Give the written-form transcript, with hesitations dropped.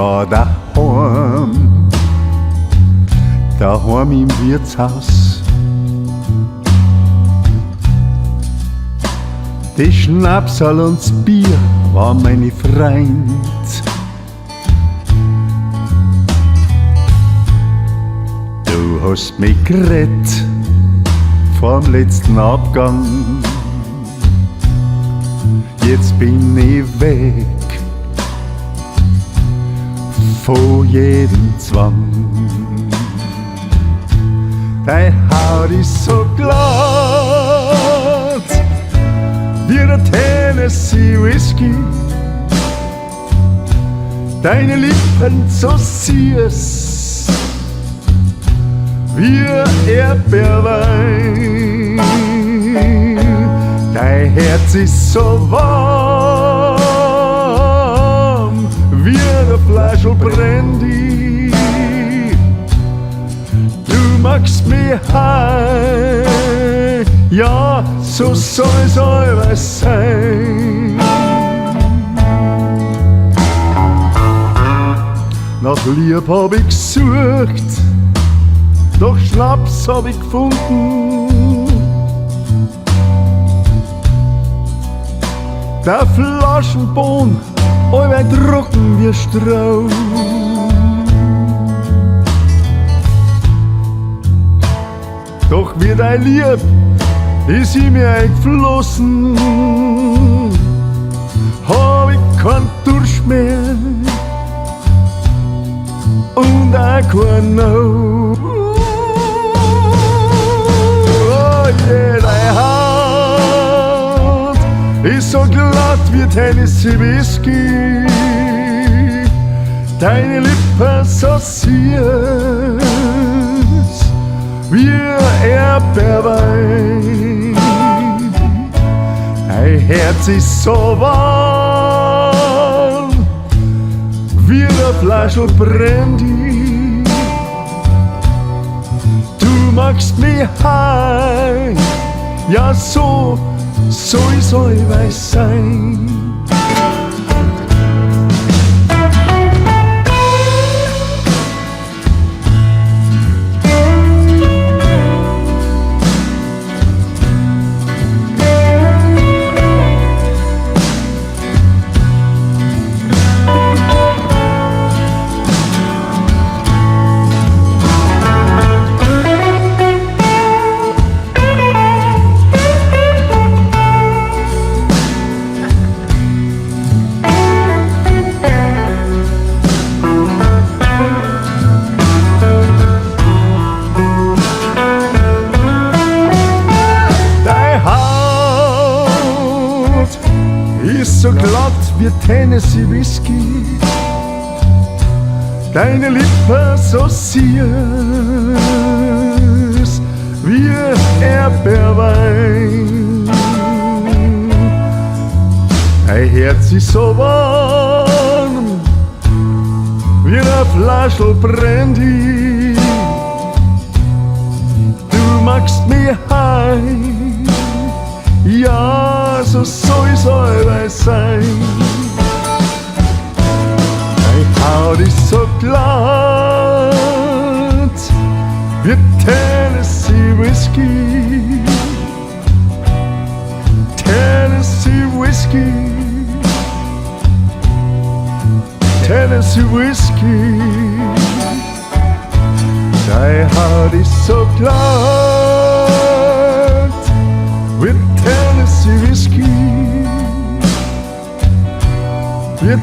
war daheim im Wirtshaus. Die Schnapsal und das Bier war meine Freund. Du hast mich gerettet vom letzten Abgang. Jetzt bin ich weg von jedem Zwang. Deine Haut ist so glatt wie der Tennessee Whisky. Deine Lippen so süß wie Erdbeerwein. Dein Herz ist so warm wie der Fleischl Brandy. Du magst mich heim, ja, so soll's allweil sein. Nach Lieb hab ich gesucht, doch Schnaps hab ich gefunden. Der Flaschenboden, allweil trocken wie Stroh. Doch wie dein Lieb ist in mir eingeflossen, hab ich keinen Durst mehr und auch kein No. Oh yeah, deine Haut ist so glatt wie Tennessee Whisky. Deine Lippen so süß wie Erdbeerwein. Dein Herz ist so warm wie der Fleischl Brandy. Du magst mich heim, ja so soll's allweil sein. Ist so glatt wie Tennessee Whisky. Deine Lippen so süß wie Erdbeerwein. Dein Herz ist so warm wie der Fleischl Brandy. Du magst mich heim, ja, so soll's allweil sein. Deine Haut ist so glatt wie Tennessee Whisky. Tennessee Whisky. Tennessee Whisky. Deine Haut ist so glatt with Tennessee Whiskey, with